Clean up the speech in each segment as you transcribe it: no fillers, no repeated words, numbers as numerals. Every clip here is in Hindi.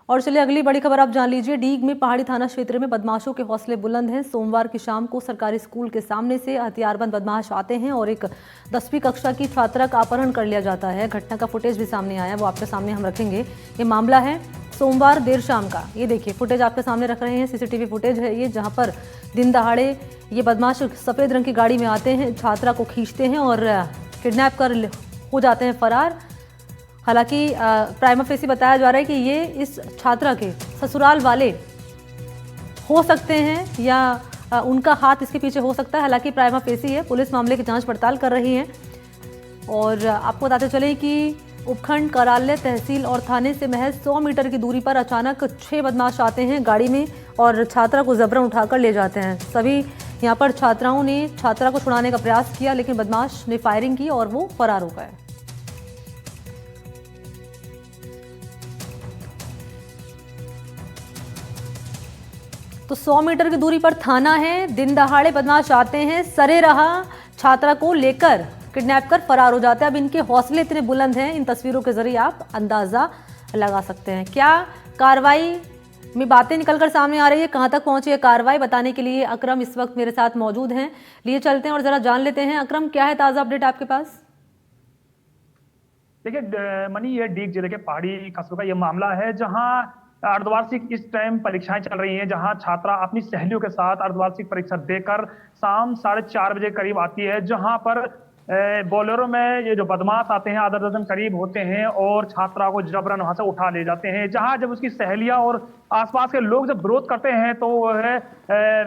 और चलिए अगली बड़ी खबर आप जान लीजिए। डीग में पहाड़ी थाना क्षेत्र में बदमाशों के हौसले बुलंद हैं। सोमवार की शाम को सरकारी स्कूल के सामने से हथियारबंद बदमाश आते हैं और एक 10वीं कक्षा की छात्रा का अपहरण कर लिया जाता है। घटना का फुटेज भी सामने आया, वो आपके सामने हम रखेंगे। ये मामला है सोमवार देर शाम का। ये देखिए फुटेज आपके सामने रख रहे हैं, सीसीटीवी फुटेज है ये, जहाँ पर दिन दहाड़े ये बदमाश सफ़ेद रंग की गाड़ी में आते हैं, छात्रा को खींचते हैं और किडनैप कर हो जाते हैं फरार। हालांकि प्राइमा फेसी बताया जा रहा है कि ये इस छात्रा के ससुराल वाले हो सकते हैं या उनका हाथ इसके पीछे हो सकता है। हालांकि प्राइमा फेसी है, पुलिस मामले की जांच पड़ताल कर रही है। और आपको बताते चलें कि उपखंड कार्यालय, तहसील और थाने से महज 100 मीटर की दूरी पर अचानक 6 बदमाश आते हैं गाड़ी में और छात्रा को जबरन उठाकर ले जाते हैं। सभी यहाँ पर छात्राओं ने छात्रा को छुड़ाने का प्रयास किया, लेकिन बदमाश ने फायरिंग की और वो फरार हो गए। तो 100 मीटर की दूरी पर थाना है, दिन दहाड़े बदमाश आते हैं, सरे रहा छात्रा को लेकर किडनैप कर फरार हो जाते हैं। अब इनके हौसले इतने बुलंद हैं, इन तस्वीरों के जरिए आप अंदाजा लगा सकते हैं। क्या कार्रवाई में बातें निकलकर सामने आ रही है, कहां तक पहुंची है कार्रवाई, बताने के लिए अकरम इस वक्त मेरे साथ मौजूद हैं। लिए चलते हैं और जरा जान लेते हैं। अकरम, क्या है ताजा अपडेट आपके पास? देखिए मनी, ये डीग जिले के पहाड़ी कस्बे का ये मामला है जहां अर्धवार्षिक इस टाइम परीक्षाएं चल रही हैं, जहां छात्रा अपनी सहेलियों के साथ अर्धवार्षिक परीक्षा देकर शाम 4:30 बजे करीब आती है, जहां पर बोलेरो में ये जो बदमाश आते हैं आधा दर्जन करीब होते हैं और छात्रा को जबरन वहां से उठा ले जाते हैं। जहां जब उसकी सहेलियां और आसपास के लोग जब विरोध करते हैं तो वह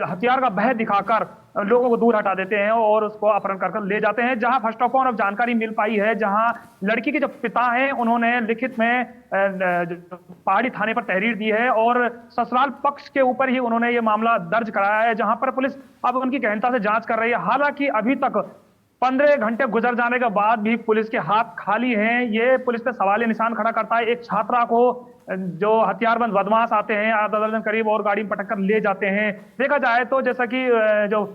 हथियार का भय दिखाकर लोगों को दूर हटा देते हैं और उसको अपहरण कर ले जाते हैं। जहां फर्स्ट ऑफ ऑल अब जानकारी मिल पाई है, जहां लड़की के जो पिता हैं उन्होंने लिखित में पहाड़ी थाने पर तहरीर दी है और ससुराल पक्ष के ऊपर ही उन्होंने ये मामला दर्ज कराया है, जहां पर पुलिस अब उनकी गहनता से जांच कर रही है। हालांकि अभी तक 15 घंटे गुजर जाने के बाद भी पुलिस के हाथ खाली हैं। ये पुलिस पे सवालिया निशान खड़ा करता है। एक छात्रा को जो हथियारबंद बदमाश आते हैं आधा दर्जन करीब और गाड़ी में पटक कर ले जाते हैं। देखा जाए तो जैसा कि जो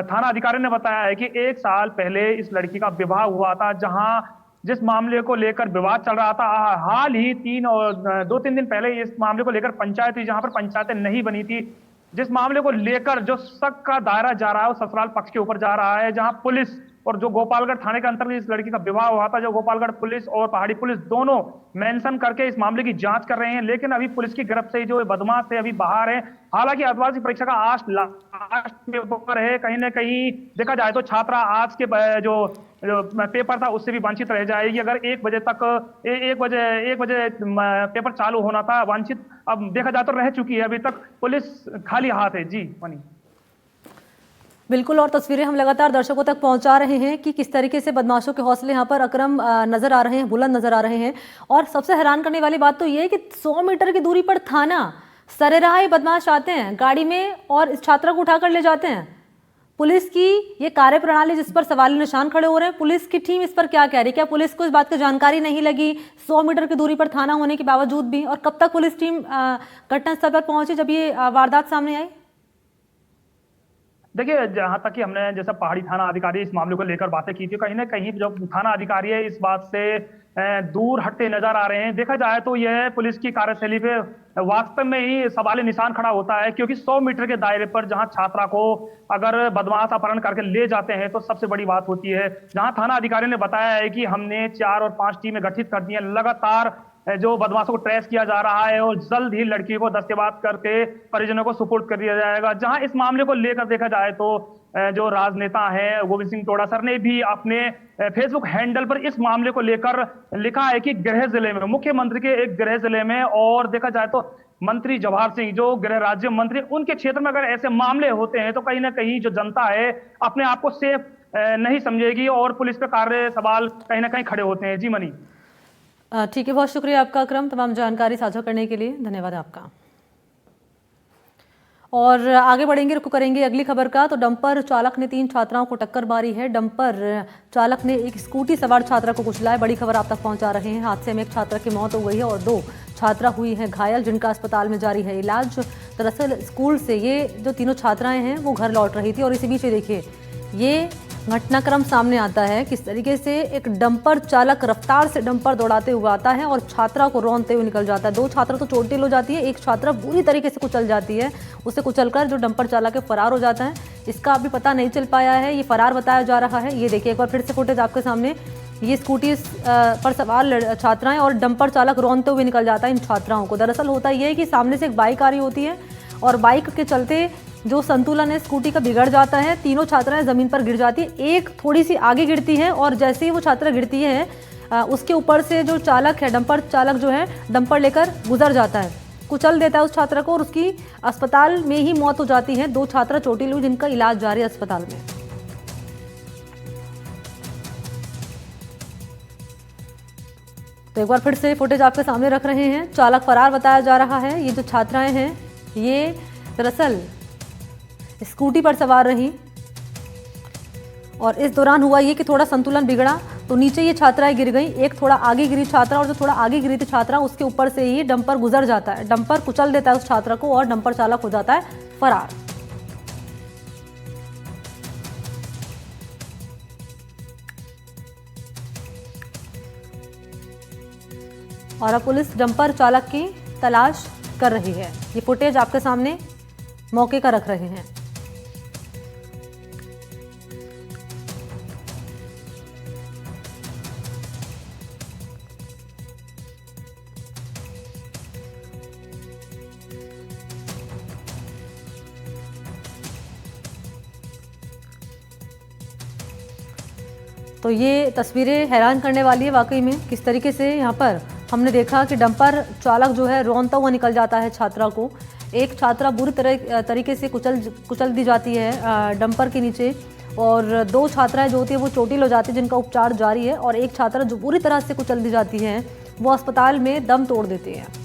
थाना अधिकारी ने बताया है कि 1 साल पहले इस लड़की का विवाह हुआ था, जहां जिस मामले को लेकर विवाद चल रहा था। हाल ही 2-3 दिन पहले इस मामले को लेकर पंचायत हुई, जहां पर पंचायतें नहीं बनी थी। जिस मामले को लेकर जो शक का दायरा जा रहा है वो ससुराल पक्ष के ऊपर जा रहा है, जहां पुलिस और जो गोपालगढ़ थाने के अंतर्गत इस लड़की का विवाह हुआ था, जो गोपालगढ़ पुलिस और पहाड़ी पुलिस दोनों मेंशन करके इस मामले की जांच कर रहे हैं। लेकिन अभी पुलिस की गिरफ्त से जो बदमाश थे अभी बाहर है। हालांकि अर्धवार्षिक परीक्षा का आज लास्ट पेपर है, कहीं ना कहीं देखा जाए तो छात्रा आज के जो पेपर था उससे भी वंचित रह जाएगी। अगर 1 बजे पेपर चालू होना था, वंचित अब देखा जाए तो रह चुकी है। अभी तक पुलिस खाली हाथ है। जी मनी, बिल्कुल, और तस्वीरें हम लगातार दर्शकों तक पहुंचा रहे हैं कि किस तरीके से बदमाशों के हौसले यहाँ पर अकरम नजर आ रहे हैं, बुलंद नजर आ रहे हैं। और सबसे हैरान करने वाली बात तो ये है कि 100 मीटर की दूरी पर थाना, सरेराह ये बदमाश आते हैं गाड़ी में और इस छात्रा को उठाकर ले जाते हैं। पुलिस की ये कार्यप्रणाली जिस पर सवाल निशान खड़े हो रहे हैं, पुलिस की टीम इस पर क्या कह रही है? क्या पुलिस को इस बात की जानकारी नहीं लगी 100 मीटर की दूरी पर थाना होने के बावजूद भी? और कब तक पुलिस टीम घटनास्थल पर पहुंची जब ये वारदात सामने आई? देखिए, जहां तक कि हमने जैसा पहाड़ी थाना अधिकारी इस मामले को लेकर बातें की थी, कहीं ना कहीं जो थाना अधिकारी है इस बात से दूर हटते नजर आ रहे हैं। देखा जाए तो यह पुलिस की कार्यशैली पे वास्तव में ही सवाल निशान खड़ा होता है, क्योंकि 100 मीटर के दायरे पर जहां छात्रा को अगर बदमाश अपहरण करके ले जाते हैं तो सबसे बड़ी बात होती है। जहां थाना अधिकारी ने बताया है कि हमने 4 और 5 टीमें गठित कर दी हैं, लगातार जो बदमाशों को ट्रेस किया जा रहा है और जल्द ही लड़की को दस्तावेज करके परिजनों को सुपुर्द कर दिया जाएगा। जहां इस मामले को लेकर देखा जाए तो जो राजनेता हैं गोविंद सिंह तोड़ा सर ने भी अपने फेसबुक हैंडल पर इस मामले को लेकर लिखा है कि गृह जिले में, मुख्यमंत्री के एक गृह जिले में, और देखा जाए तो मंत्री जवाहर सिंह जो गृह राज्य मंत्री, उनके क्षेत्र में अगर ऐसे मामले होते हैं तो कहीं ना कहीं जो जनता है अपने आप को सेफ नहीं समझेगी और पुलिस पे कार्य सवाल कहीं ना कहीं खड़े होते हैं। जी मनी, ठीक है, बहुत शुक्रिया आपका अकरम, तमाम जानकारी साझा करने के लिए धन्यवाद आपका। और आगे बढ़ेंगे, रुख करेंगे अगली खबर का। तो डंपर चालक ने 3 छात्राओं को टक्कर मारी है। डंपर चालक ने एक स्कूटी सवार छात्रा को कुचला है। बड़ी खबर आप तक पहुंचा रहे हैं। हादसे में एक छात्रा की मौत हो गई है और 2 छात्रा हुई हैं घायल, जिनका अस्पताल में जारी है इलाज। दरअसल स्कूल से ये जो तीनों छात्राएं हैं वो घर लौट रही थी और इसी बीच देखिए ये घटनाक्रम सामने आता है। किस तरीके से एक डंपर चालक रफ्तार से डंपर दौड़ाते हुए आता है और छात्रा को रौंदते हुए निकल जाता है। 2 छात्रा तो चोटिल हो जाती है, एक छात्रा बुरी तरीके से कुचल जाती है। उसे कुचलकर जो डंपर चालक है फरार हो जाता है। इसका अभी पता नहीं चल पाया है, ये फरार बताया जा रहा है। ये देखिए एक बार फिर से फुटेज आपके सामने, ये स्कूटी पर सवार छात्राएं और डंपर चालक रौंदते हुए निकल जाता है इन छात्राओं को। दरअसल होता यह है कि सामने से एक बाइक आ रही होती है और बाइक के चलते जो संतुलन है स्कूटी का बिगड़ जाता है। तीनों छात्राएं जमीन पर गिर जाती है, एक थोड़ी सी आगे गिरती है और जैसे ही वो छात्रा गिरती है उसके ऊपर से जो चालक है, डंपर चालक जो है, डंपर लेकर गुजर जाता है, कुचल देता है उस छात्रा को और उसकी अस्पताल में ही मौत हो जाती है। 2 छात्रा चोटिल हुई जिनका इलाज जारी है अस्पताल में। तो एक बार फिर से फुटेज आपके सामने रख रहे हैं। चालक फरार बताया जा रहा है। ये जो छात्राएं हैं ये दरअसल स्कूटी पर सवार रही और इस दौरान हुआ ये कि थोड़ा संतुलन बिगड़ा तो नीचे ये छात्राएं गिर गई। एक थोड़ा आगे गिरी छात्रा और जो थोड़ा आगे गिरी थी छात्रा उसके ऊपर से ही डंपर गुजर जाता है। डंपर कुचल देता है उस छात्रा को और डंपर चालक हो जाता है फरार। और अब पुलिस डंपर चालक की तलाश कर रही है। ये फुटेज आपके सामने मौके का रख रहे हैं। तो ये तस्वीरें हैरान करने वाली है वाकई में। किस तरीके से यहाँ पर हमने देखा कि डंपर चालक जो है रौंदता हुआ निकल जाता है छात्रा को। एक छात्रा बुरी तरीके से कुचल दी जाती है डंपर के नीचे और 2 छात्राएं जो होती है वो चोटिल हो जाती है जिनका उपचार जारी है और एक छात्रा जो बुरी तरह से कुचल दी जाती है वो अस्पताल में दम तोड़ देती है।